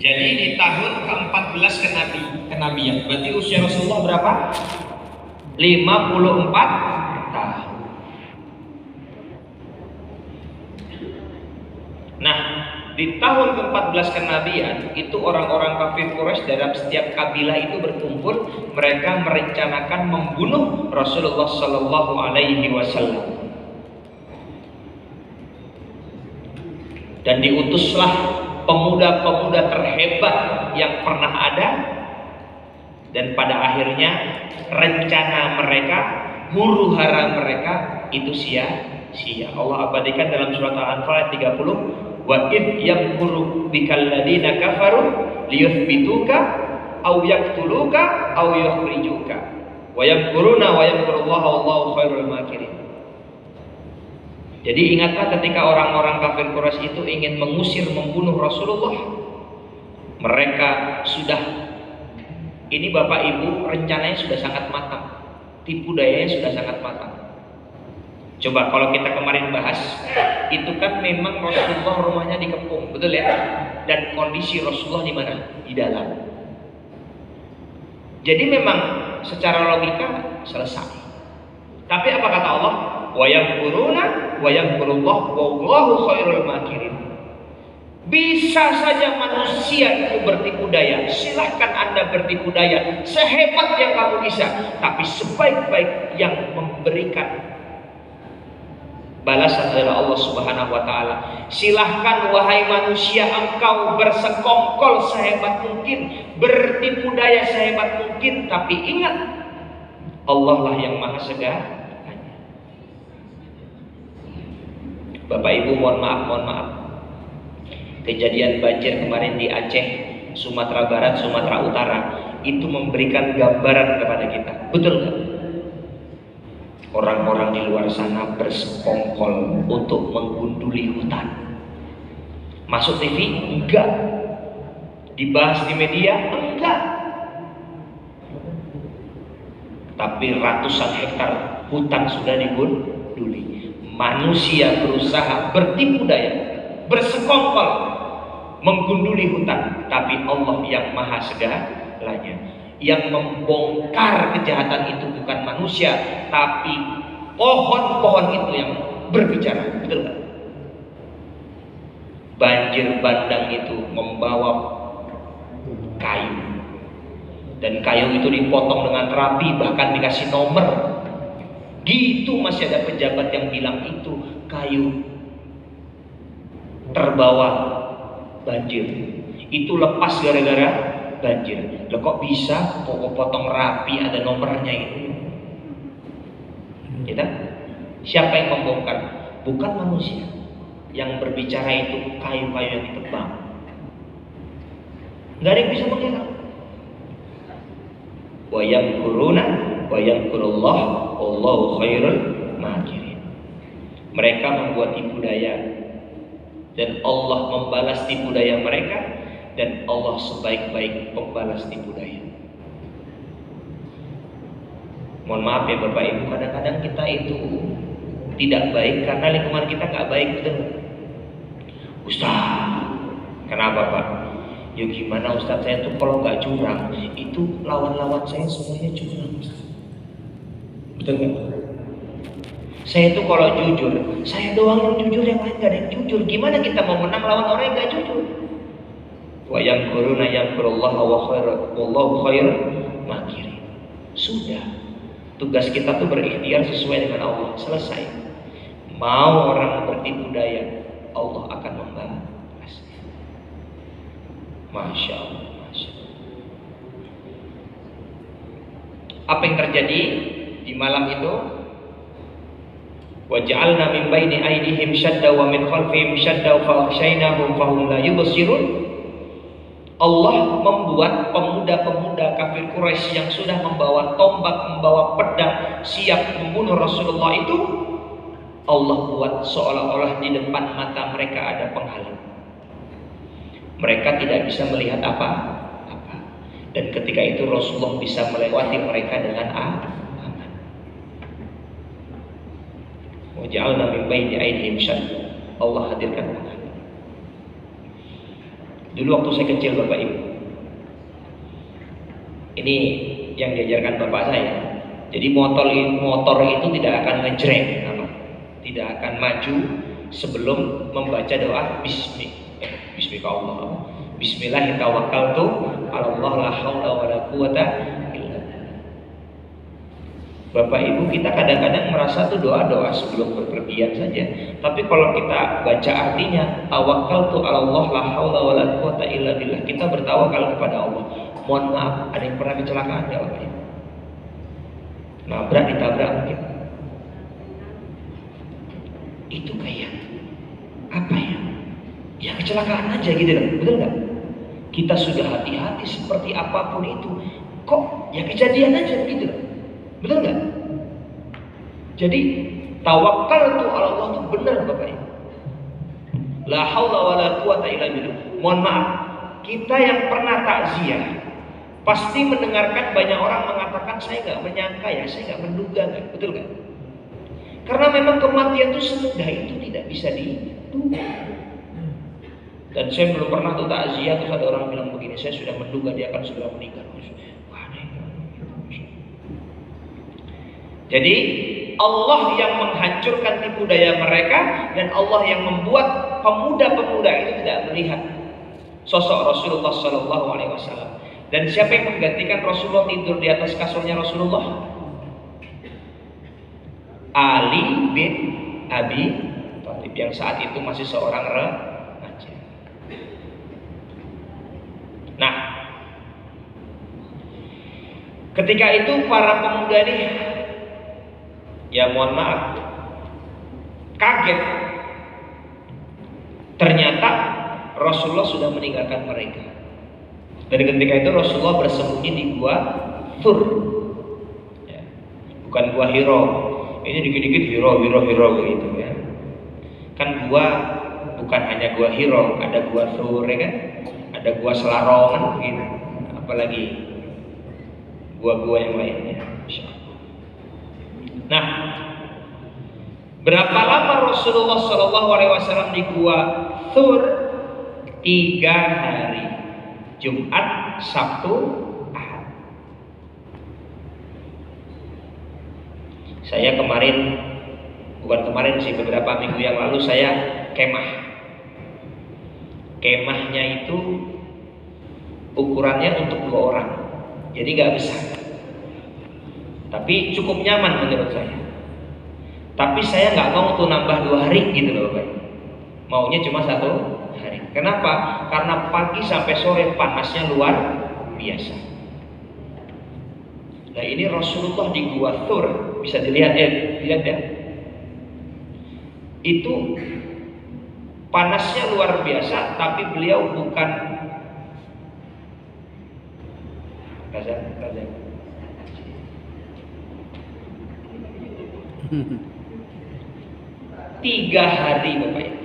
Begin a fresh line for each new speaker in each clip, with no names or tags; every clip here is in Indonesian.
Jadi di tahun ke-14 kenabian. Berarti usia Rasulullah berapa? 54 tahun. Nah, di tahun ke-14 kenabian itu orang-orang kafir Quraisy dalam setiap kabilah itu berkumpul, mereka merencanakan membunuh Rasulullah Shallallahu Alaihi Wasallam. Dan diutuslah pemuda-pemuda terhebat yang pernah ada, dan pada akhirnya rencana mereka, huru hara mereka itu sia-sia. Allah abadikan dalam surat Al-Anfal ayat 30, wa id yamkuru bikal ladina kafaru liyuthbituka aw yaqtuluka aw yukhrijuka wa yamkuruna wa yamkurullahu wallahu khairul makirin. Jadi ingatlah ketika orang-orang kafir Quraisy itu ingin mengusir, membunuh Rasulullah, mereka sudah, ini Bapak Ibu rencananya sudah sangat matang, tipu dayanya sudah sangat matang. Coba kalau kita kemarin bahas, itu kan memang Rasulullah rumahnya dikepung, betul ya? Dan kondisi Rasulullah di mana? Di dalam. Jadi memang secara logika selesai. Tapi apa kata Allah? Wa yamkuruna wa yamkurullah wallahu khairul makirin. Bisa saja manusia itu bertipu daya. Silahkan Anda bertipu daya sehebat yang kamu bisa, tapi sebaik-baik yang memberikan balasan adalah Allah Subhanahu wa taala. Silahkan wahai manusia, engkau bersekongkol sehebat mungkin, bertipu daya sehebat mungkin, tapi ingat, Allah lah yang maha segala. Bapak Ibu mohon maaf. Kejadian banjir kemarin di Aceh, Sumatera Barat, Sumatera Utara itu memberikan gambaran kepada kita. Betul nggak? Orang-orang di luar sana bersekongkol untuk menggunduli hutan. Masuk TV? Enggak. Dibahas di media? Enggak. Tapi ratusan hektar hutan sudah digunduli. Manusia berusaha bertipu daya, bersekongkol menggunduli hutan, tapi Allah yang maha segalanya. Yang membongkar kejahatan itu bukan manusia, tapi pohon-pohon itu yang berbicara. Betul nggak? Banjir bandang itu membawa kayu, dan kayu itu dipotong dengan rapi, bahkan dikasih nomor. Gitu masih ada pejabat yang bilang itu kayu terbawa banjir, itu lepas gara-gara banjir. Loh kok bisa potong rapi ada nomornya itu? Gitu? Siapa yang membongkar? Bukan manusia. Yang berbicara itu kayu-kayu yang ditebang. Nggak ada yang bisa mengelak. Wa yamkuruna wa yamkurullah wallahu khairul makirin. Mereka membuat tipu daya, dan Allah membalas tipu daya mereka, dan Allah sebaik-baik pembalas tipu daya. Mohon maaf ya Bapak Ibu, kadang-kadang kita itu tidak baik karena lingkungan kita nggak baik, betul? Ustaz, kenapa Pak? Ya gimana Ustaz, saya tuh kalau nggak curang, itu lawan-lawan saya semuanya curang. Betul nggak? Saya tuh kalau jujur, saya doang yang jujur, yang lain nggak ada yang jujur. Gimana kita mau menang lawan orang yang nggak jujur? Wa yamkuruna yamkurullah wallahu khairul makirin. Sudah, tugas kita tuh berikhtiar sesuai dengan Allah. Selesai. Mau orang bertipu daya, Allah akan membalas. Masya Allah, Masya Allah. Apa yang terjadi di malam itu? Waja'alna min baini aydihim shadda wa min khalfihim shadda fa aghshaynahum fahum la yubsirun. Allah membuat pemuda-pemuda kafir Quraisy yang sudah membawa tombak, membawa pedang, siap membunuh Rasulullah itu, Allah buat seolah-olah di depan mata mereka ada penghalang. Mereka tidak bisa melihat apa-apa. Dan ketika itu Rasulullah bisa melewati mereka dengan aman. Waja'alna min baini aydihim shadda. Allah hadirkan penghalang. Dulu waktu saya kecil Bapak Ibu, ini yang diajarkan bapak saya. Jadi motor itu tidak akan ngejreng, tidak akan maju sebelum membaca doa Bismillah tawakkaltu 'ala Allah la haula wala quwata illa billah. Bapak Ibu, kita kadang-kadang merasa tuh doa-doa sebelum berpergian saja. Tapi kalau kita baca artinya tawakkaltu 'ala Allah la haula wala quwata illa billah, kita bertawakal kepada Allah. Mohon maaf, ada yang pernah kecelakaan enggak Bapak Ibu? Nabrak, ditabrak mungkin. Itu kayak apa ya? Ya kecelakaan aja gitu loh, betul nggak? Kita sudah hati-hati seperti apapun itu, kok ya kejadian aja begitu loh, betul nggak? Jadi tawakal itu Allah itu benar Bapak Ibu. La haula wala quwata illa billah. Mohon maaf, kita yang pernah takziah pasti mendengarkan banyak orang mengatakan saya nggak menyangka ya, saya nggak menduga, nggak, betul nggak? Karena memang kematian itu semudah itu tidak bisa diduga. Dan saya belum pernah tuh takziah terus ada orang bilang begini, saya sudah menduga dia akan segera meninggal. Wah, jadi Allah yang menghancurkan tipu daya mereka, dan Allah yang membuat pemuda-pemuda itu tidak melihat sosok Rasulullah Sallallahu Alaihi Wasallam. Dan siapa yang menggantikan Rasulullah tidur di atas kasurnya Rasulullah? Ali bin Abi Thalib, yang saat itu masih seorang remaja. Nah, ketika itu para pemuda ini, ya mohon maaf, kaget. Ternyata Rasulullah sudah meninggalkan mereka. Dan ketika itu Rasulullah bersembunyi di gua Thur, ya, bukan gua Hiro. Ini dikit-dikit Hiro begitu ya. Kan gua bukan hanya gua Hiro, ada gua Thur ya kan, ada gua Selarongan begitu. Apalagi gua-gua yang lainnya. Nah, berapa lama Rasulullah Shallallahu Alaihi Wasallam di gua Thur? 3 hari, Jumat, Sabtu, Ahad. Saya bukan kemarin sih, beberapa minggu yang lalu saya kemah. Kemahnya itu ukurannya untuk 2 orang, jadi gak besar, tapi cukup nyaman menurut saya. Tapi saya nggak mau tuh nambah 2 hari gitu loh Pak. Maunya cuma 1 hari. Kenapa? Karena pagi sampai sore panasnya luar biasa. Nah ini Rasulullah di Gua Thur, bisa dilihat ya, lihat ya. Itu panasnya luar biasa, tapi beliau bukan Raja. 3 hari Bapak Ibu.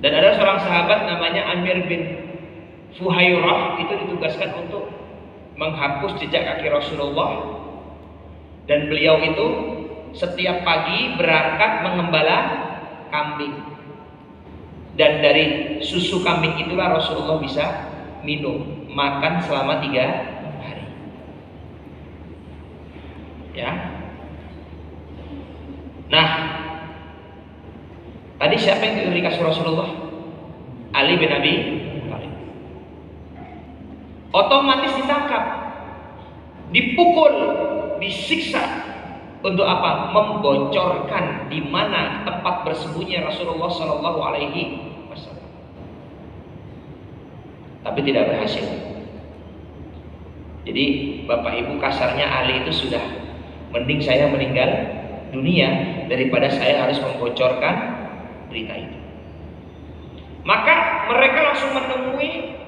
Dan ada seorang sahabat namanya Amir bin Fuhairah, itu ditugaskan untuk menghapus jejak kaki Rasulullah. Dan beliau itu setiap pagi berangkat mengembala kambing. Dan dari susu kambing itulah Rasulullah bisa minum, makan selama 3 hari. Ya. Nah, tadi siapa yang tidur di kasur Rasulullah? Ali bin Abi Thalib. Otomatis ditangkap, dipukul, disiksa. Untuk apa? Membocorkan di mana tempat bersembunyi Rasulullah Shallallahu Alaihi Wasallam. Tapi tidak berhasil. Jadi Bapak Ibu, kasarnya Ali itu sudah mending saya meninggal dunia daripada saya harus membocorkan berita itu. Maka mereka langsung menemui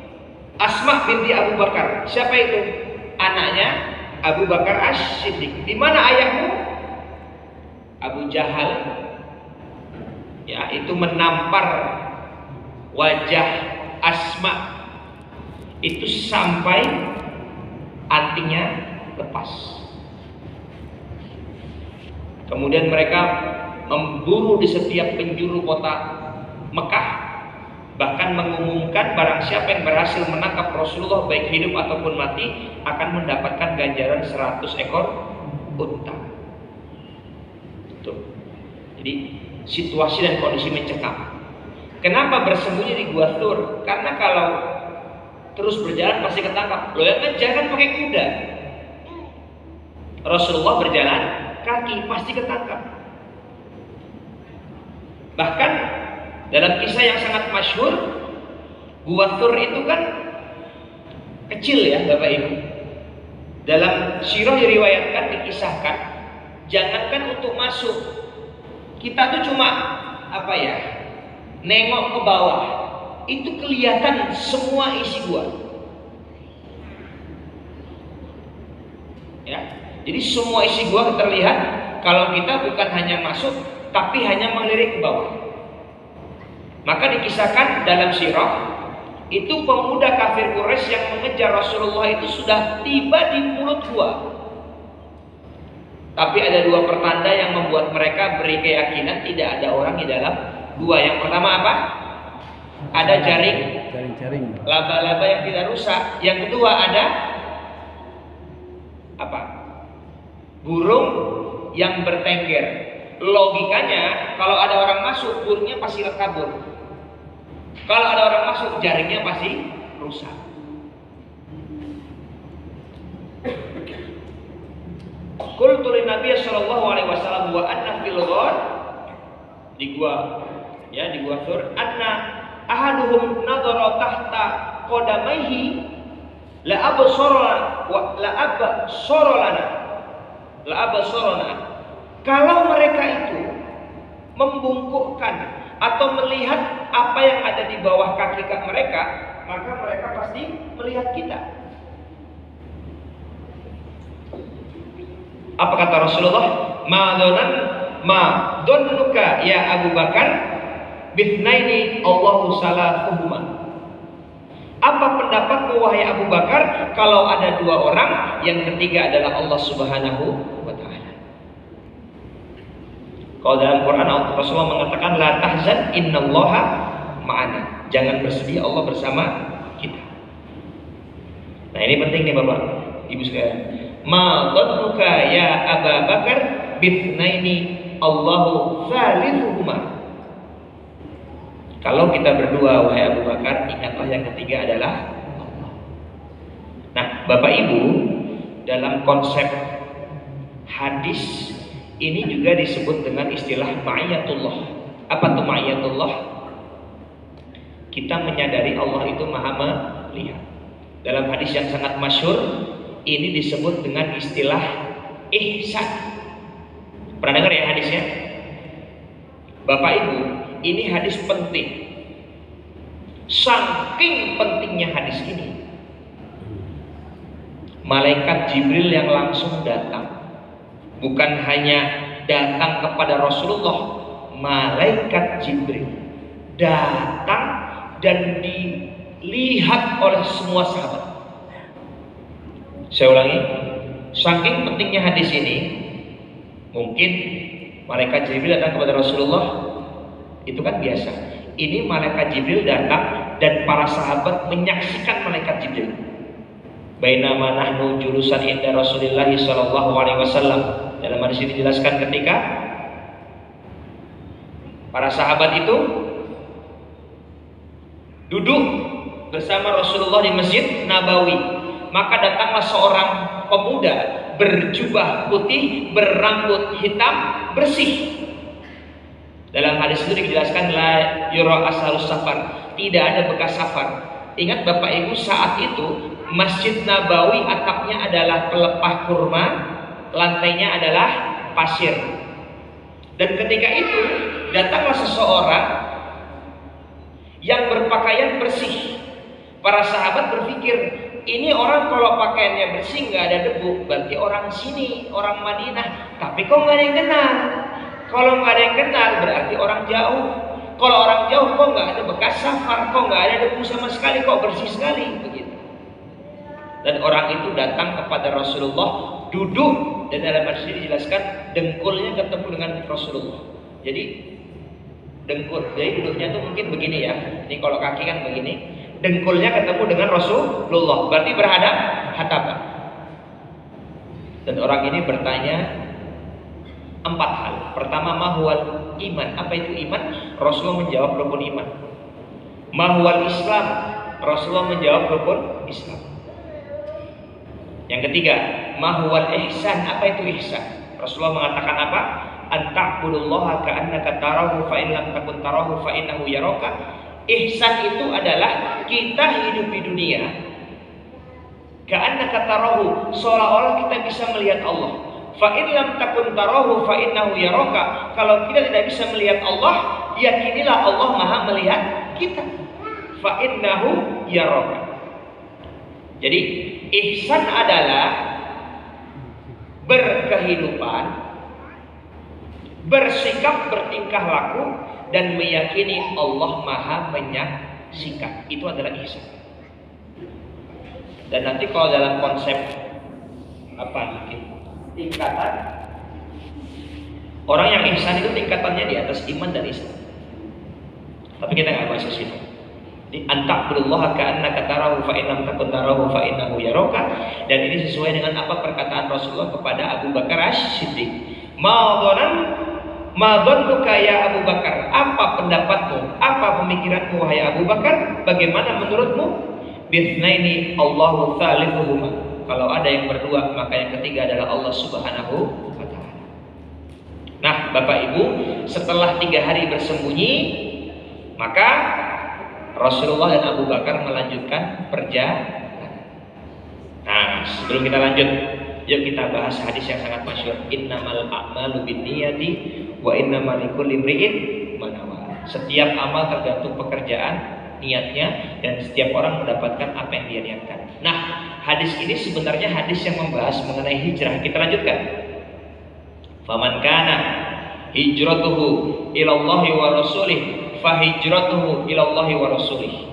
Asma binti Abu Bakar. Siapa itu? Anaknya Abu Bakar As-Siddiq. Di mana ayahmu? Abu Jahal. Ya, itu menampar wajah Asma itu sampai antingnya lepas. Kemudian mereka memburu di setiap penjuru kota Mekah, Bahkan mengumumkan barang siapa yang berhasil menangkap Rasulullah baik hidup ataupun mati akan mendapatkan ganjaran 100 ekor unta. Tuh. Jadi situasi dan kondisi mencekam. Kenapa bersembunyi di Gua Thur? Karena kalau terus berjalan pasti ketangkap. Loh, yang ngejar kan pakai kuda. Rasulullah berjalan kaki pasti ketangkap. Bahkan dalam kisah yang sangat masyhur, Gua Thur itu kan kecil ya Bapak Ibu. Dalam sirah diriwayatkan, dikisahkan, jangankan untuk masuk, kita tuh cuma nengok ke bawah, itu kelihatan semua isi gua. Ya, jadi semua isi gua terlihat kalau kita bukan hanya masuk, tapi hanya melirik ke bawah. Maka dikisahkan dalam sirah, itu pemuda kafir Quraisy yang mengejar Rasulullah itu sudah tiba di mulut gua. Tapi ada dua pertanda yang membuat mereka beri keyakinan tidak ada orang di dalam gua. Yang pertama apa? Ada jaring, laba-laba yang tidak rusak. Yang kedua ada apa? Burung yang bertengger. Logikanya kalau ada orang masuk, burungnya pasti kabur. Kalau ada orang masuk, jaringnya pasti rusak. Qultu lin Nabi sallallahu alaihi wasallam wa anna fil ghar, di gua Thur, anna ahaduhum nadhara tahta qadamaihi la absarana. Kalau mereka itu membungkukkan atau melihat apa yang ada di bawah kaki mereka, maka mereka pasti melihat kita. Apa kata Rasulullah? Ma dhannuka ya Abu Bakar bithnaini Allahu salatuhuma. Apa pendapatmu wahai Abu Bakar kalau ada dua orang yang ketiga adalah Allah Subhanahu wa taala? Kalau dalam Quran Rasulullah mengatakan la tahzan innallaha ma'ana. Jangan bersedih, Allah bersama kita. Nah, ini penting nih Bapak Ibu sekalian. Ma dhannuka ya Abu Bakar bithnaini Allahu thalithuhuma. Kalau kita berdua wahai Abu Bakar, ingatlah yang ketiga adalah Allah. Nah, Bapak Ibu, dalam konsep hadis ini juga disebut dengan istilah ma'iyatullah. Apa itu ma'iyatullah? Kita menyadari Allah itu maha melihat. Dalam hadis yang sangat masyhur, ini disebut dengan istilah ihsan. Pernah dengar ya hadisnya? Bapak Ibu, ini hadis penting. Saking pentingnya hadis ini, malaikat Jibril yang langsung datang. Bukan hanya datang kepada Rasulullah, malaikat Jibril datang dan dilihat oleh semua sahabat. Saya ulangi, saking pentingnya hadis ini, mungkin malaikat Jibril datang kepada Rasulullah, itu kan biasa. Ini malaikat Jibril datang dan para sahabat menyaksikan malaikat Jibril. Bainama nahnu julusan inda Rasulillah sallallahu alaihi wasallam. Dalam hadis ini dijelaskan ketika para sahabat itu duduk bersama Rasulullah di Masjid Nabawi, maka datanglah seorang pemuda berjubah putih, berambut hitam, bersih. Dalam hadis itu dijelaskan la yura asharus safar, tidak ada bekas safar. Ingat Bapak Ibu, saat itu Masjid Nabawi atapnya adalah pelepah kurma, lantainya adalah pasir. Dan ketika itu datanglah seseorang yang berpakaian bersih. Para sahabat berpikir, ini orang kalau pakaiannya bersih nggak ada debu, berarti orang sini, orang Madinah. Tapi kok nggak ada yang kenal? Kalau nggak ada yang kenal berarti orang jauh. Kalau orang jauh kok nggak ada bekas safar, kok nggak ada debu sama sekali, kok bersih sekali begitu. Dan orang itu datang kepada Rasulullah, duduk, dan dalam hadis ini dijelaskan dengkulnya ketemu dengan Rasulullah. Jadi Dengkul. Jadi duduknya tuh mungkin begini ya. Ini kalau kaki kan begini. Dengkulnya ketemu dengan Rasulullah. Berarti berhadapan. Dan orang ini bertanya 4 hal. Pertama, mahwal iman. Apa itu iman? Rasulullah menjawab rukun iman. Mahwal Islam. Rasulullah menjawab rukun Islam. Yang ketiga, mahwal ihsan. Apa itu ihsan? Rasulullah mengatakan apa? Anta'budullaha ka'annaka tarahu fa in lam takun tarahu fa innahu yaraka. Ihsan itu adalah kita hidup di dunia ka'annaka tarahu, seolah-olah kita bisa melihat Allah. Fa in lam takun tarahu fa innahu yaraka. Kalau kita tidak bisa melihat Allah, yakinilah Allah Maha melihat kita. Fa innahu yaraka. Jadi ihsan adalah berkehidupan, bersikap, bertingkah laku, dan meyakini Allah Maha menyaksikan. Itu adalah ihsan. Dan nanti kalau dalam konsep tingkatan, orang yang ihsan itu tingkatannya di atas iman dan Islam. Tapi kita nggak bahas di sini. Anta'budullaha ka'annaka tarahu fa in lam takun tarahu fa innahu yaraka. Dan ini sesuai dengan apa perkataan Rasulullah kepada Abu Bakar As-Siddiq. Ma'dhannuka ya Abu Bakar? Apa pendapatmu? Apa pemikiranmu wahai Abu Bakar? Bagaimana menurutmu? Bithnaini Allahu thalithuhuma. Kalau ada yang berdua, maka yang ketiga adalah Allah Subhanahu wa ta'ala. Nah, Bapak Ibu, setelah 3 hari bersembunyi, maka Rasulullah dan Abu Bakar melanjutkan perjalanan. Nah, sebelum kita lanjut, yuk kita bahas hadis yang sangat masyhur. Innamal a'malu binniyati wa innamal likulli imri'in ma nawa. Setiap amal tergantung pekerjaan, niatnya, dan setiap orang mendapatkan apa yang dia niatkan. Nah, hadis ini sebenarnya hadis yang membahas mengenai hijrah. Kita lanjutkan. Faman kana hijratuhu ilallahi wa rasulih fahijratuhu ilallahi wa rasulih.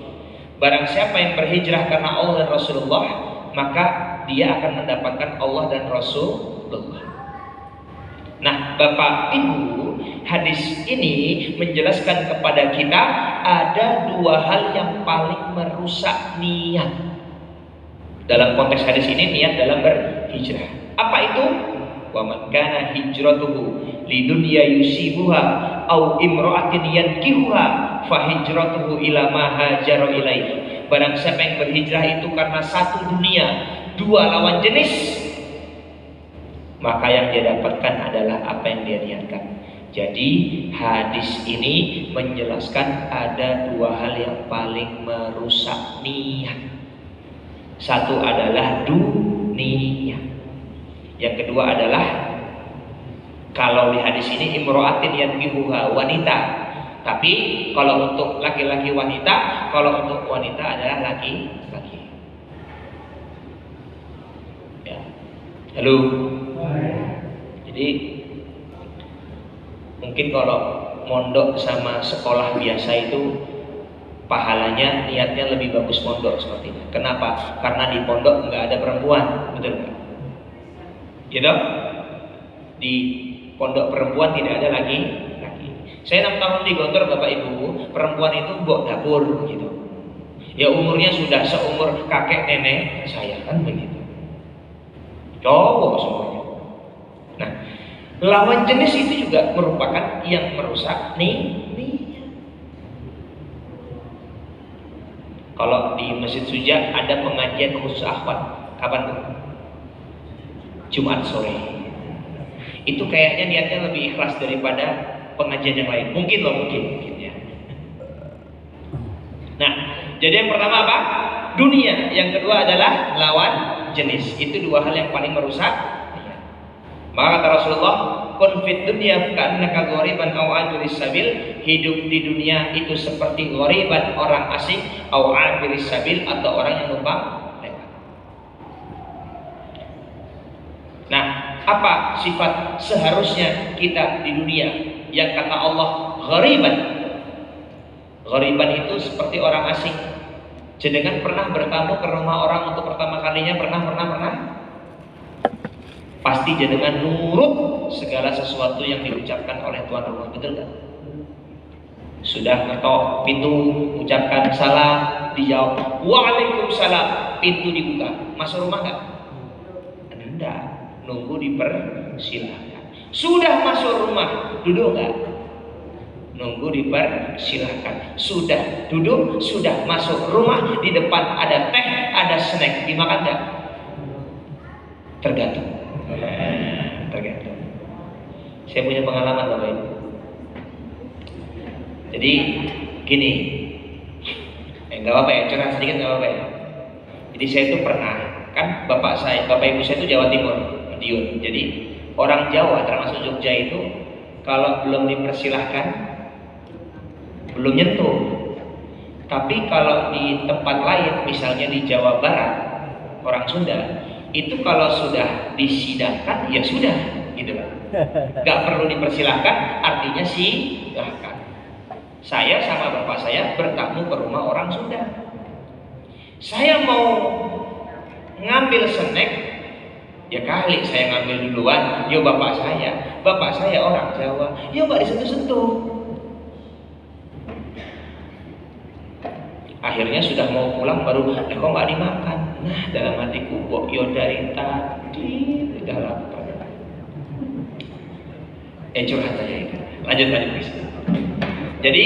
Barang siapa yang berhijrah karena Allah dan Rasulullah, maka dia akan mendapatkan Allah dan Rasulullah. Nah, Bapak Ibu, hadis ini menjelaskan kepada kita ada 2 hal yang paling merusak niat. Dalam konteks hadis ini, niat dalam berhijrah. Apa itu? Wa man kana hijratuhu lidunya yusibuha au imra'atin yankihuha fa hijratuhu ila ma hajara ilaihi. Barang siapa yang berhijrah itu karena satu dunia, 2 lawan jenis, maka yang dia dapatkan adalah apa yang dia niatkan. Jadi hadis ini menjelaskan ada 2 hal yang paling merusak niat. Satu adalah dunia. Yang kedua adalah, kalau di hadis ini imro'atin yankihuha, wanita. Tapi kalau untuk laki-laki wanita, kalau untuk wanita adalah laki-laki. Ya. Halo. Jadi mungkin kalau mondok sama sekolah biasa itu pahalanya, niatnya lebih bagus mondok seperti ini. Kenapa? Karena di pondok nggak ada perempuan, betul nggak? Gitu? Di pondok perempuan tidak ada lagi. Saya 6 tahun di Gontor, Bapak Ibu, perempuan itu mbok dapur gitu. Ya umurnya sudah seumur kakek nenek saya, kan begitu. Cowok semuanya. Nah, lawan jenis itu juga merupakan yang merusak niat. Kalau di Masjid Suja ada pengajian khusus akhwat, kapan tuh? Jumat sore. Itu kayaknya niatnya lebih ikhlas daripada pengajian yang lain. Mungkin ya. Nah, jadi yang pertama apa? Dunia. Yang kedua adalah lawan jenis. Itu 2 hal yang paling merusak. Maka kata Rasulullah, kun fid dunya ka'annaka ghariban aw 'abiris sabil. Hidup di dunia itu seperti ghariban, orang asing, aw 'abiris sabil, atau orang yang numpang lewat. Nah, apa sifat seharusnya kita di dunia? Yang kata Allah ghariban. Ghariban itu seperti orang asing. Jenengan pernah bertamu ke rumah orang untuk pertama kalinya? Pernah? Pasti jenengan nurut segala sesuatu yang diucapkan oleh tuan rumah, betul kan? Sudah ngetok pintu, ucapkan salam, dijawab waalaikumsalam, pintu dibuka. Masuk rumah nggak? Enggak, nunggu dipersilahkan. Sudah masuk rumah, duduk nggak? Nunggu dipersilahkan. Sudah duduk, sudah masuk rumah, di depan ada teh, ada snack, dimakan nggak? Tergantung. Tergantung. Saya punya pengalaman Bapak Ibu. Jadi gini, nggak apa-apa ya, curhat sedikit nggak apa-apa ya. Jadi saya itu pernah, kan bapak ibu saya itu Jawa Timur, Madiun. Jadi orang Jawa termasuk Jogja itu kalau belum dipersilahkan belum nyentuh. Tapi kalau di tempat lain, misalnya di Jawa Barat, orang Sunda, itu kalau sudah disidangkan ya sudah, gitu kan. Nggak perlu dipersilahkan, artinya silahkan. Saya sama bapak saya bertamu ke rumah orang Sunda. Saya mau ngambil snack, ya kali saya ngambil duluan. Yo bapak saya orang Jawa, yo nggak disentuh-sentuh. Akhirnya sudah mau pulang baru, kok nggak dimakan? Nah dalam hatiku, kok yo dari tadi udah lapar. Curhat aja itu. Lanjut bisa. Jadi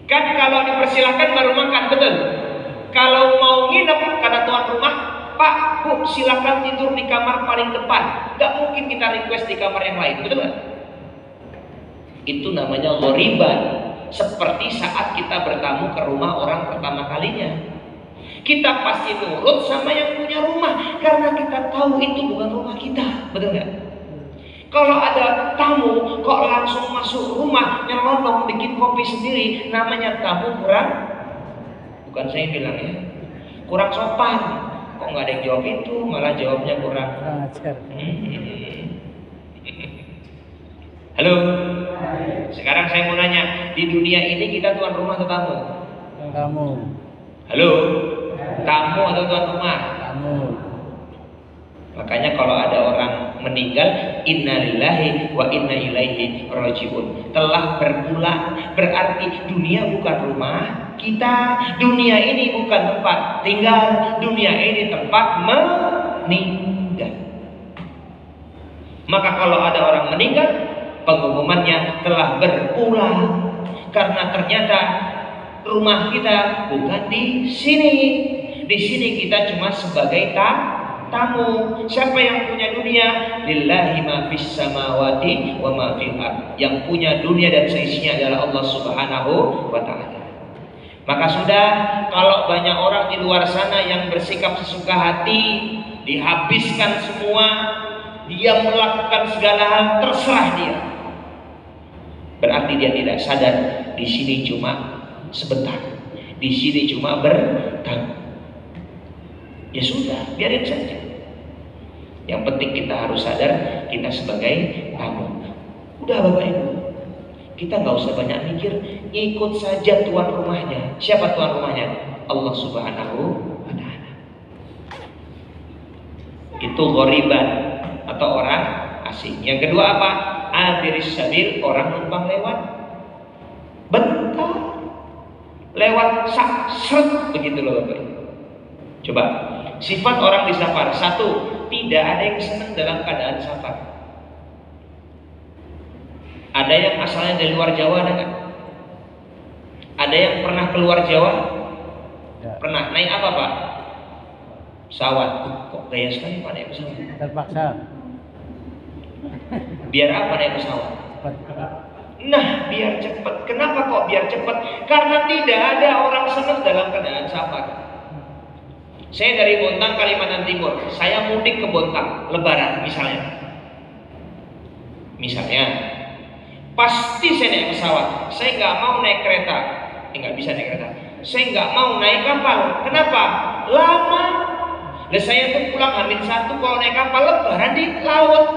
kan kalau dipersilahkan baru makan, betul. Kalau mau nginep kata tuan rumah, Pak, Bu, silakan tidur di kamar paling depan. Gak mungkin kita request di kamar yang lain, betul nggak? Itu namanya ghoriban. Seperti saat kita bertamu ke rumah orang pertama kalinya. Kita pasti nurut sama yang punya rumah karena kita tahu itu bukan rumah kita, betul nggak? Kalau ada tamu kok langsung masuk rumah nyelonong bikin kopi sendiri, namanya tamu kurang, bukan saya bilang ya, kurang sopan. Kok nggak ada yang jawab itu, malah jawabnya kurang. Halo, sekarang saya mau nanya, di dunia ini kita tuan rumah atau tamu?
Tamu.
Halo, tamu atau tuan rumah?
Tamu.
Makanya kalau ada orang meninggal, innalillahi wa inna ilaihi rajiun, telah berpulang, berarti dunia bukan rumah kita, dunia ini bukan tempat tinggal, dunia ini tempat meninggal. Maka kalau ada orang meninggal, pengumumannya telah berpulang, karena ternyata rumah kita bukan di sini. Di sini kita cuma sebagai tamu. Siapa yang punya dunia? Lillahi ma fis samawati wa ma fil ard. Yang punya dunia dan seisinya adalah Allah Subhanahu wa taala. Maka sudah, kalau banyak orang di luar sana yang bersikap sesuka hati, dihabiskan semua, dia melakukan segala hal terserah dia. Berarti dia tidak sadar di sini cuma sebentar. Di sini cuma bertamu. Ya sudah, biarin saja. Yang penting kita harus sadar kita sebagai tamu. Udah Bapak Ibu, kita nggak usah banyak mikir, ikut saja tuan rumahnya. Siapa tuan rumahnya? Allah Subhanahu wa taala. Itu ghoriban atau orang asing. Yang kedua apa? Abiris sabil, orang numpang lewat. Bentar. Lewat seret begitu loh Bapak Ibu. Coba, sifat orang di safar. Satu, tidak ada yang senang dalam keadaan safar. Ada yang asalnya dari luar Jawa, ada nggak? Ada yang pernah keluar Jawa? Ya. Pernah. Naik apa Pak? Pesawat. Kok gaya sekali Pak naik pesawat?
Terpaksa.
Biar apa naik pesawat? Nah, biar cepat. Kenapa kok biar cepat? Karena tidak ada orang senang dalam keadaan safar. Saya dari Bontang, Kalimantan Timur. Saya mudik ke Bontang, Lebaran misalnya. Pasti saya naik pesawat. Saya nggak mau naik kereta. Nggak bisa naik kereta. Saya nggak mau naik kapal. Kenapa? Lama. Dan saya tuh pulang H-1 kalau naik kapal Lebaran di laut.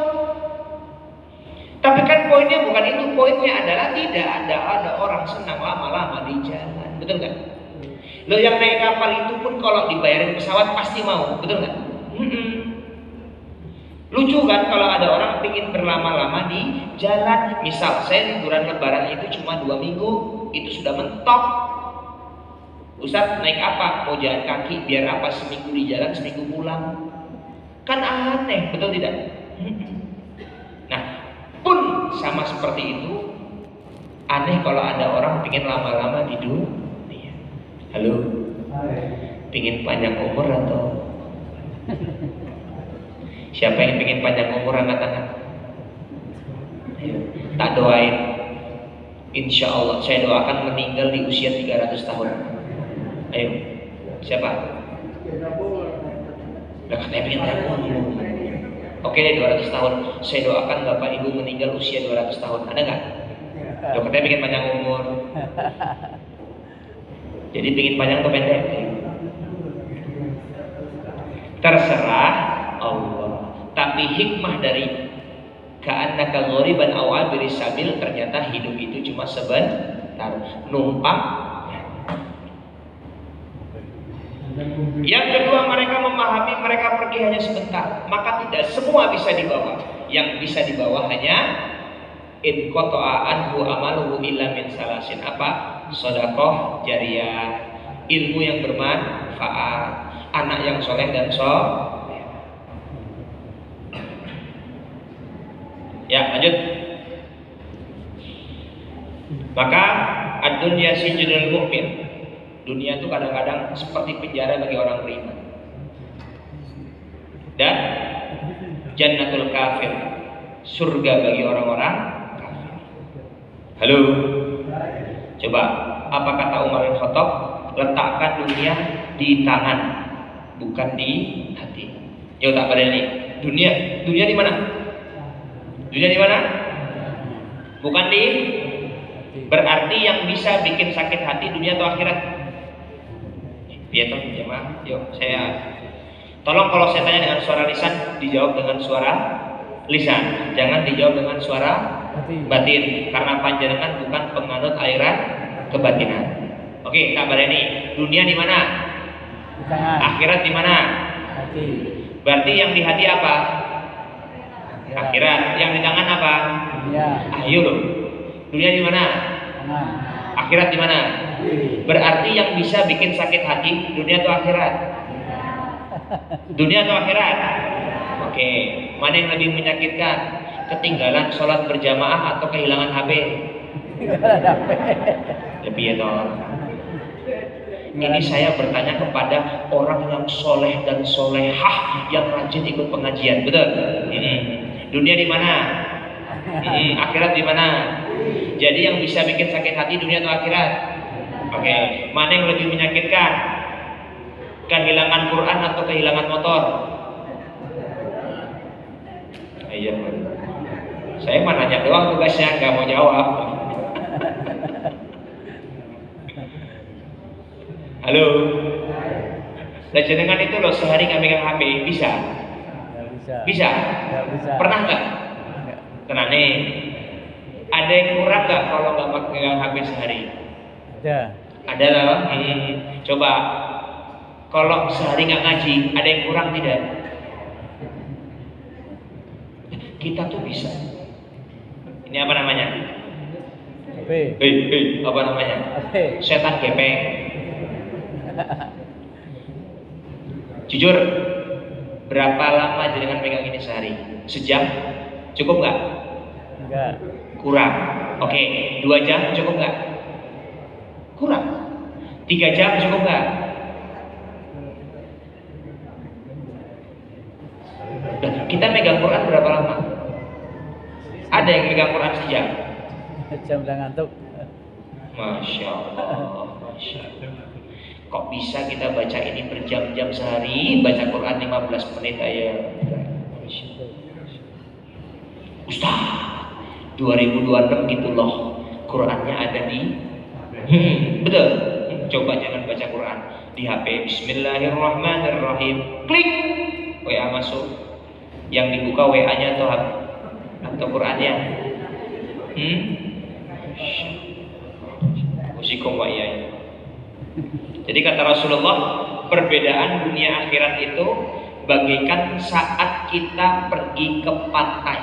Tapi kan poinnya bukan itu. Poinnya adalah tidak ada orang senang lama-lama di jalan. Betul nggak? Lo yang naik kapal itu pun kalau dibayarin pesawat pasti mau, betul nggak? Lucu kan kalau ada orang ingin berlama-lama di jalan. Misal saya liburan Lebaran itu cuma 2 minggu, itu sudah mentok. Ustaz naik apa? Mau jalan kaki, biar apa? Seminggu di jalan, seminggu pulang. Kan aneh, betul tidak? Nah, pun sama seperti itu, aneh kalau ada orang pengen lama-lama di dunia. Halo? Pengen panjang umur atau? Siapa yang pengen panjang umur angkat tangan? Ayo, tak doain. Insya Allah saya doakan meninggal di usia 300 tahun. Ayo, siapa? Udah katanya pengen panjang umur. Oke deh 200 tahun. Saya doakan Bapak Ibu meninggal usia 200 tahun. Ada nggak? Udah katanya pengen panjang umur. Jadi pengen panjang atau pendek? Terserah Allah. Tapi hikmah dari ka'annaka ghoriban aw abiri sabil, ternyata hidup itu cuma sebentar, numpang. Yang kedua, mereka memahami mereka pergi hanya sebentar, maka tidak semua bisa dibawa. Yang bisa dibawa hanya in qata'a anhu amaluhu illa min salasin. Apa? Sedekah jariyah, ilmu yang bermanfaat, anak yang soleh dan Ya, lanjut. Maka ad-dunya sijnul mu'min. Dunia itu kadang-kadang seperti penjara bagi orang beriman. Dan jannatul kafir, surga bagi orang-orang kafir. Halo. Coba, apa kata Umar bin Khattab? Letakkan dunia di tangan, bukan di hati. Yo tak pada ini. Dunia di mana? Dunia di mana? Bukan di. Berarti yang bisa bikin sakit hati dunia atau akhirat? Biar toh jemaah. Yuk saya tolong kalau saya tanya dengan suara lisan dijawab dengan suara lisan. Jangan dijawab dengan suara batin. Karena panjenengan bukan penganut aliran kebatinan. Oke, kabar ini. Dunia di mana? Di tangan. Akhirat di mana? Hati. Berarti yang di hati apa? Akhirat. Yang di tangan apa? Dunia. Ayo loh. Dunia di mana? Tangan. Akhirat di mana? Berarti yang bisa bikin sakit hati dunia atau akhirat? Dunia atau akhirat? Oke. Mana yang lebih menyakitkan? Ketinggalan sholat berjamaah atau kehilangan HP? Lebih ya toh. Ini saya bertanya kepada orang yang soleh dan solehah yang rajin ikut pengajian, betul? Dunia di mana? Akhirat di mana? Jadi yang bisa bikin sakit hati dunia atau akhirat? Oke, mana yang lebih menyakitkan? Kehilangan Quran atau kehilangan motor? Iya, saya mah nanya doang tugasnya, nggak mau jawab. Halo, dan jenengan itu loh sehari nggak megang HP, bisa? Bisa? Pernah nggak? Tenang nih, ada yang kurang nggak kalau nggak megang HP sehari? Ada loh. Coba, kalau sehari nggak ngaji, ada yang kurang tidak? Kita tuh bisa. Ini apa namanya? Apa namanya? Setan gepeng. Jujur, berapa lama jenengan pegang ini sehari? Sejam? Cukup nggak? Enggak. Kurang. Oke, 2 jam cukup nggak? Kurang. 3 jam cukup nggak? Nah, kita megang Quran berapa lama? Ada yang megang Quran sejam? Jam udah ngantuk. Masya Allah, Masya Allah. Kok bisa kita baca ini berjam-jam sehari, baca Quran 15 menit aja? Ustaz, 2026 gitu loh, Qurannya ada di betul. Coba jangan baca Quran di HP. Bismillahirrahmanirrahim. Klik, WA masuk. Yang dibuka WA-nya atau Qurannya? Usikum wa iyai. Jadi kata Rasulullah, perbedaan dunia akhirat itu bagaikan saat kita pergi ke pantai.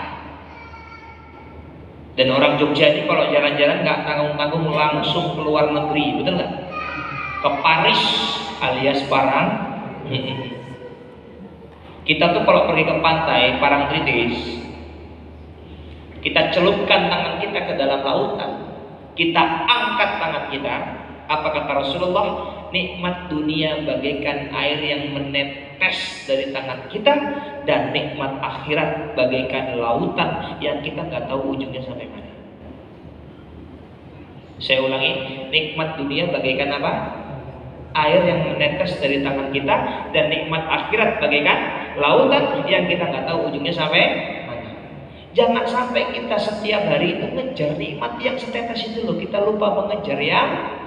Dan orang Jogja ini kalau jalan-jalan nggak tanggung-tanggung langsung keluar negeri, betul nggak? Ke Paris alias Parang. Kita tuh kalau pergi ke pantai Parangtritis, kita celupkan tangan kita ke dalam lautan, kita angkat tangan kita. Apa kata Rasulullah? Nikmat dunia bagaikan air yang menetes dari tangan kita, dan nikmat akhirat bagaikan lautan yang kita nggak tahu ujungnya sampai mana. Saya ulangi, nikmat dunia bagaikan apa? Air yang menetes dari tangan kita, dan nikmat akhirat bagaikan lautan yang kita nggak tahu ujungnya sampai mana. Jangan sampai kita setiap hari itu ngejar nikmat yang setetes itu loh, kita lupa mengejar yang.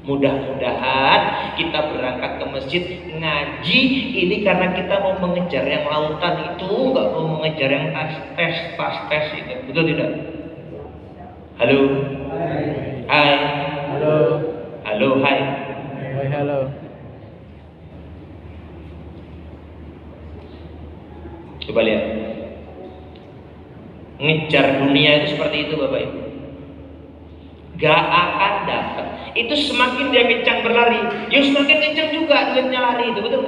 Mudah-mudahan kita berangkat ke masjid ngaji ini karena kita mau mengejar yang lautan itu, nggak mau mengejar yang tes itu, betul tidak? Halo, hai,
Halo.
halo, hai.
Hai, halo.
Coba lihat, ngejar dunia itu seperti itu Bapak Ibu, gak akan dapat. Itu semakin dia kencang berlari, ya semakin kencang juga duitnya lari, itu betul.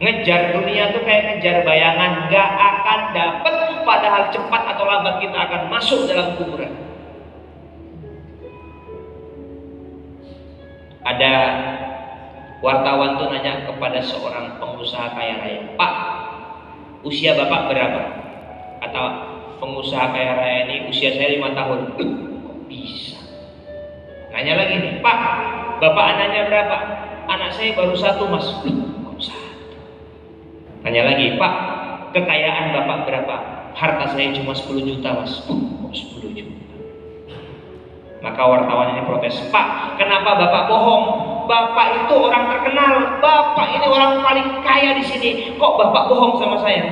Ngejar dunia itu kayak ngejar bayangan, gak akan dapat. Padahal cepat atau lambat kita akan masuk dalam kuburan. Ada wartawan tuh nanya kepada seorang pengusaha kaya raya, Pak, usia Bapak berapa? Atau pengusaha kaya raya ini, usia saya 5 tahun. Kok bisa? Nanya lagi nih, Pak, Bapak anaknya berapa? Anak saya baru 1 Mas. Kok 1? Nanya lagi, Pak, kekayaan Bapak berapa? Harta saya cuma 10 juta Mas. Kok 10 juta? Maka wartawan ini protes, Pak, kenapa Bapak bohong? Bapak itu orang terkenal, Bapak ini orang paling kaya di sini. Kok Bapak bohong sama saya?